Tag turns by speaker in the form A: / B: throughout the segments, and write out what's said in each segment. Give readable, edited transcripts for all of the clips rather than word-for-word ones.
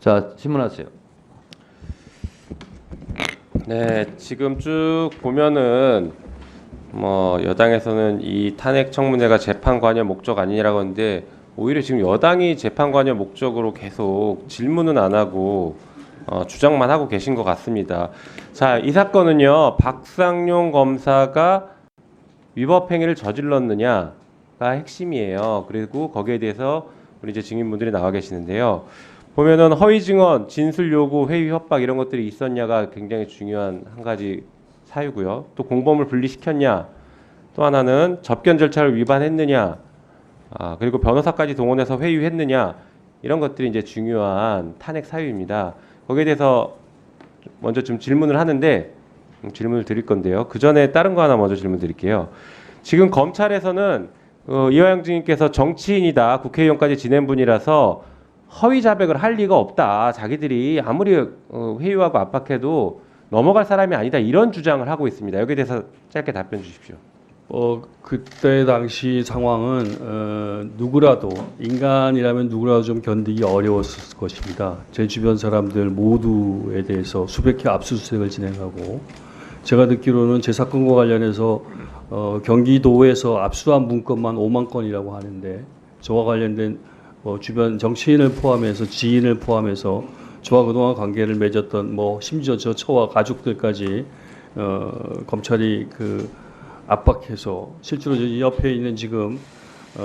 A: 자, 질문하세요.
B: 네, 지금 쭉 보면은 뭐 여당에서는 이 탄핵 청문회가 재판 관여 목적 아니라고 하는데 오히려 지금 여당이 재판 관여 목적으로 계속 질문은 안 하고 주장만 하고 계신 것 같습니다. 자, 이 사건은요, 박상용 검사가 위법 행위를 저질렀느냐가 핵심이에요. 그리고 거기에 대해서 우리 이제 증인분들이 나와 계시는데요. 보면은 허위 증언, 진술 요구, 회유 협박 이런 것들이 있었냐가 굉장히 중요한 한 가지 사유고요. 또 공범을 분리시켰냐, 또 하나는 접견 절차를 위반했느냐, 그리고 변호사까지 동원해서 회유했느냐, 이런 것들이 이제 중요한 탄핵 사유입니다. 거기에 대해서 먼저 좀 질문을 하는데 질문을 드릴 건데요. 그 전에 다른 거 하나 먼저 질문 드릴게요. 지금 검찰에서는 이화영 증인께서 정치인이다, 국회의원까지 지낸 분이라서 허위 자백을 할 리가 없다. 자기들이 아무리 회유하고 압박해도 넘어갈 사람이 아니다. 이런 주장을 하고 있습니다. 여기에 대해서 짧게 답변 주십시오.
C: 그때 당시 상황은 누구라도 인간이라면 누구라도 좀 견디기 어려웠을 것입니다. 제 주변 사람들 모두에 대해서 수백 회 압수수색을 진행하고 제가 듣기로는 제 사건과 관련해서 경기도에서 압수한 문건만 5만 건이라고 하는데 저와 관련된 주변 정치인을 포함해서 지인을 포함해서 저와 그동안 관계를 맺었던 심지어 저 처와 가족들까지 검찰이 압박해서 실제로 이 옆에 있는 지금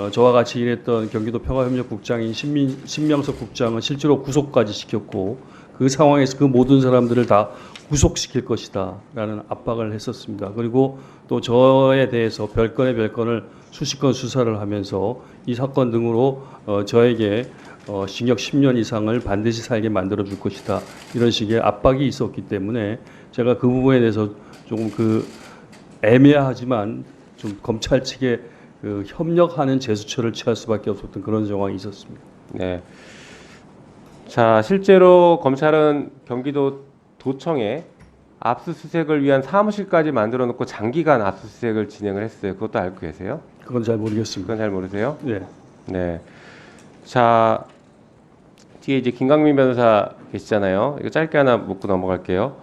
C: 저와 같이 일했던 경기도 평화협력국장인 신명석 국장은 실제로 구속까지 시켰고 그 상황에서 그 모든 사람들을 다 구속시킬 것이다라는 압박을 했었습니다. 그리고 또 저에 대해서 별건의 별건을 수십 건 수사를 하면서 이 사건 등으로 저에게 징역 10년 이상을 반드시 살게 만들어 줄 것이다. 이런 식의 압박이 있었기 때문에 제가 그 부분에 대해서 조금 애매하지만 좀 검찰 측에 협력하는 제스처를 취할 수밖에 없었던 그런 상황이 있었습니다.
B: 네. 자, 실제로 검찰은 경기도 도청에 압수수색을 위한 사무실까지 만들어 놓고 장기간 압수수색을 진행을 했어요. 그것도 알고 계세요?
C: 그건 잘 모르겠습니다.
B: 그건 잘 모르세요?
C: 네.
B: 네. 자, 뒤에 이제 김강민 변호사 계시잖아요. 이거 짧게 하나 묻고 넘어갈게요.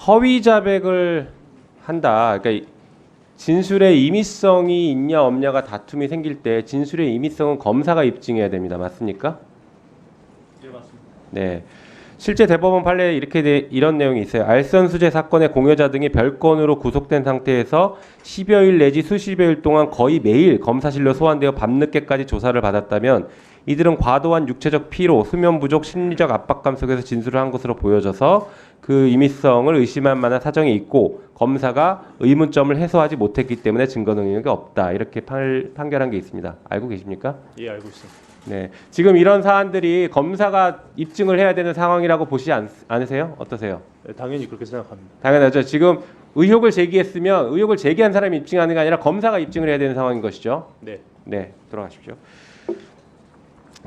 B: 허위 자백을 한다. 그러니까 진술의 임의성이 있냐 없냐가 다툼이 생길 때 진술의 임의성은 검사가 입증해야 됩니다. 맞습니까?
C: 네, 맞습니다.
B: 네. 실제 대법원 판례에 이런 내용이 있어요. 알선수재 사건의 공여자 등이 별건으로 구속된 상태에서 10여일 내지 수십여일 동안 거의 매일 검사실로 소환되어 밤늦게까지 조사를 받았다면 이들은 과도한 육체적 피로, 수면 부족, 심리적 압박감 속에서 진술을 한 것으로 보여져서 그 임의성을 의심할 만한 사정이 있고 검사가 의문점을 해소하지 못했기 때문에 증거 능력이 없다. 이렇게 판결한 게 있습니다. 알고 계십니까?
C: 예, 알고 있습니다.
B: 네, 지금 이런 사안들이 검사가 입증을 해야 되는 상황이라고 보시지 않으세요? 어떠세요?
C: 네, 당연히 그렇게 생각합니다.
B: 당연하죠. 지금 의혹을 제기했으면 의혹을 제기한 사람이 입증하는 게 아니라 검사가 입증을 해야 되는 상황인 것이죠.
C: 네.
B: 네, 들어가십시오.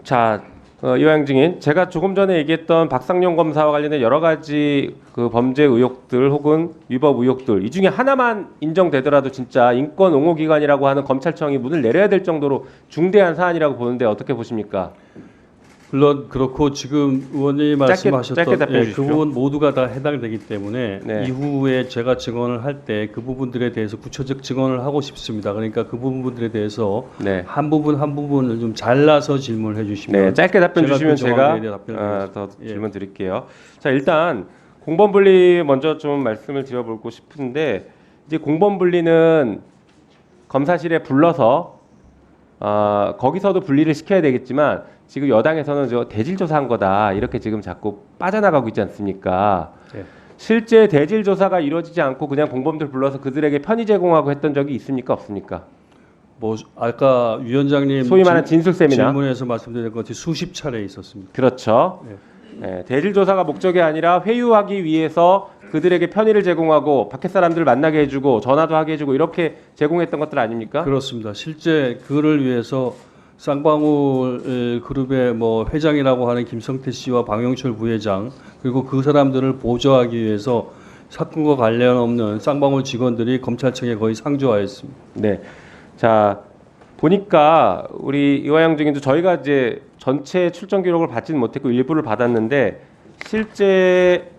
B: 자, 이화영 증인, 제가 조금 전에 얘기했던 박상용 검사와 관련된 여러 가지 범죄 의혹들 혹은 위법 의혹들 이 중에 하나만 인정되더라도 진짜 인권 옹호 기관이라고 하는 검찰청이 문을 내려야 될 정도로 중대한 사안이라고 보는데 어떻게 보십니까?
C: 물론 그렇고 지금 의원님이 말씀하셨던
B: 짧게 답변해
C: 그
B: 주십시오.
C: 부분 모두가 다 해당되기 때문에
B: 네.
C: 이후에 제가 증언을 할 때 그 부분들에 대해서 구체적 증언을 하고 싶습니다. 그러니까 그 부분들에 대해서
B: 네.
C: 한 부분을 좀 잘라서 질문을 해주시면
B: 네, 짧게 답변 주시면
C: 그 정황에 대해
B: 제가
C: 답변을
B: 더
C: 예.
B: 질문 드릴게요. 자, 일단 공범 분리 먼저 좀 말씀을 드려보고 싶은데 이제 공범 분리는 검사실에 불러서 거기서도 분리를 시켜야 되겠지만 지금 여당에서는 저 대질 조사한 거다 이렇게 지금 자꾸 빠져나가고 있지 않습니까?
C: 네.
B: 실제 대질 조사가 이루어지지 않고 그냥 공범들 불러서 그들에게 편의 제공하고 했던 적이 있습니까? 없습니까?
C: 아까 위원장님
B: 소위 말하는 진술 세미나.
C: 질문에서 말씀드린 것 같이 수십 차례 있었습니다.
B: 그렇죠. 네, 대질 조사가 목적이 아니라 회유하기 위해서 그들에게 편의를 제공하고 밖에 사람들을 만나게 해주고 전화도 하게 해주고 이렇게 제공했던 것들 아닙니까?
C: 그렇습니다. 실제 그를 위해서 쌍방울 그룹의 회장이라고 하는 김성태 씨와 방영철 부회장 그리고 그 사람들을 보조하기 위해서 사건과 관련 없는 쌍방울 직원들이 검찰청에 거의 상주하였습니다.
B: 네. 자, 보니까 우리 이화영 증인도 저희가 이제 전체 출정 기록을 받지는 못했고 일부를 받았는데 실제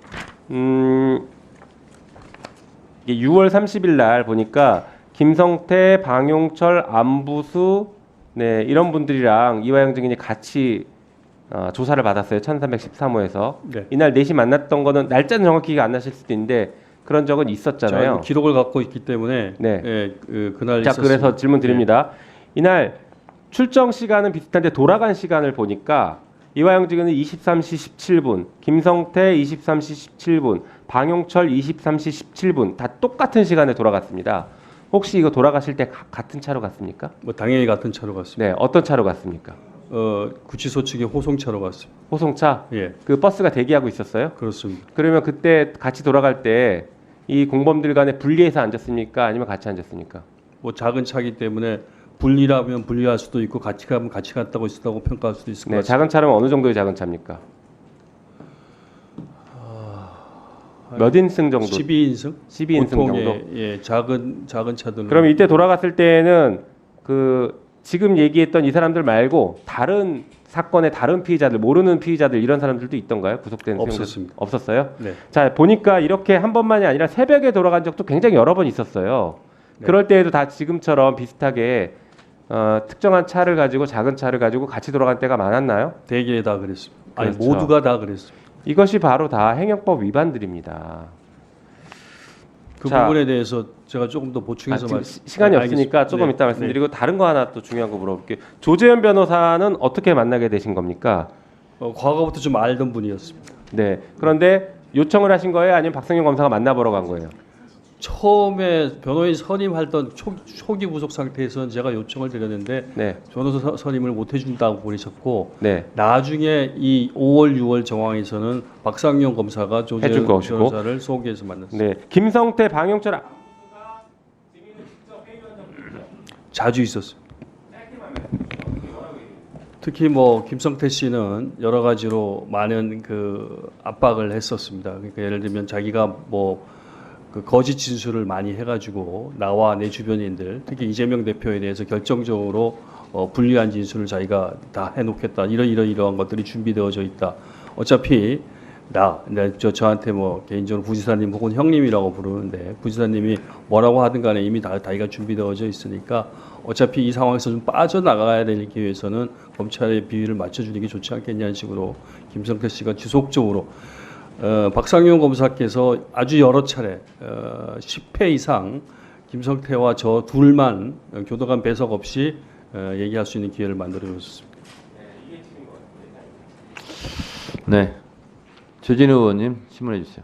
B: 이게 6월 30일 날 보니까 김성태, 방용철, 안부수 네, 이런 분들이랑 이화영 증인이 같이 조사를 받았어요. 1313호에서.
C: 네.
B: 이날 4시 만났던 거는 날짜는 정확히 기억 안 나실 수도 있는데 그런 적은 있었잖아요.
C: 자, 기록을 갖고 있기 때문에
B: 네.
C: 예, 그날
B: 자,
C: 있었습니다.
B: 그래서 질문 드립니다. 이날 출정 시간은 비슷한데 돌아간 시간을 보니까 이화영 증인은 23시 17분, 김성태 23시 17분, 방용철 23시 17분 다 똑같은 시간에 돌아갔습니다. 혹시 이거 돌아가실 때 같은 차로 갔습니까?
C: 뭐 당연히 같은 차로 갔습니다.
B: 네, 어떤 차로 갔습니까?
C: 구치소 측의 호송차로 갔습니다.
B: 호송차?
C: 예,
B: 그 버스가 대기하고 있었어요?
C: 그렇습니다.
B: 그러면 그때 같이 돌아갈 때 이 공범들 간에 분리해서 앉았습니까? 아니면 같이 앉았습니까?
C: 뭐 작은 차기 때문에 분리라면 분리할 수도 있고 같이 가면 같이 갔다고 있었다고 평가할 수도 있을 것
B: 네,
C: 같습니다.
B: 작은 차라면 어느 정도의 작은 차입니까? 몇 인승 정도?
C: 12인승?
B: 12인승 정도?
C: 예, 작은 차들은
B: 그럼 이때 돌아갔을 때는 그 지금 얘기했던 이 사람들 말고 다른 사건의 다른 피의자들, 모르는 피의자들 이런 사람들도 있던가요? 구속된
C: 없었습니다.
B: 없었어요?
C: 네.
B: 자, 보니까 이렇게 한 번만이 아니라 새벽에 돌아간 적도 굉장히 여러 번 있었어요.
C: 네.
B: 그럴 때에도 다 지금처럼 비슷하게 특정한 차를 가지고 작은 차를 가지고 같이 돌아간 때가 많았나요?
C: 대개 다 그랬습니다. 아니
B: 그렇죠.
C: 모두가 다 그랬습니다.
B: 이것이 바로 다 행역법 위반들입니다.
C: 그
B: 자,
C: 부분에 대해서 제가 조금 더 보충해서
B: 지금 시간이 없으니까
C: 알겠습니다.
B: 조금
C: 네,
B: 이따 말씀드리고 다른 거 하나 또 중요한 거 물어볼게요. 조재현 변호사는 어떻게 만나게 되신 겁니까?
C: 과거부터 좀 알던 분이었습니다.
B: 네. 그런데 요청을 하신 거예요? 아니면 박성현 검사가 만나보러 간 거예요?
C: 처음에 변호인 선임하던 초기 구속 상태에서는 제가 요청을 드렸는데
B: 네.
C: 변호사 선임을 못 해준다고 보내셨고
B: 네.
C: 나중에 이 5월 6월 정황에서는 박상용 검사가
B: 해줄
C: 조재현
B: 것이고.
C: 변호사를 소개해서 만났습니다.
B: 네. 김성태, 방용철
C: 자주 있었습니다. 특히 뭐 김성태 씨는 여러 가지로 많은 그 압박을 했었습니다. 그러니까 예를 들면 자기가 뭐 그 거짓 진술을 많이 해가지고 나와 내 주변인들, 특히 이재명 대표에 대해서 결정적으로 불리한 진술을 자기가 다 해놓겠다. 이러한 것들이 준비되어져 있다. 어차피 저한테 뭐 개인적으로 부지사님 혹은 형님이라고 부르는데 부지사님이 뭐라고 하든 간에 이미 다이가 준비되어져 있으니까 어차피 이 상황에서 좀 빠져나가야 되기 위해서는 검찰의 비위를 맞춰주는 게 좋지 않겠냐는 식으로 김성태 씨가 지속적으로 박상용 검사께서 아주 여러 차례 10회 이상 김성태와 저 둘만 교도관 배석 없이 얘기할 수 있는 기회를 만들어 줬습니다.
A: 네. 조진우 의원님 질문해 주세요.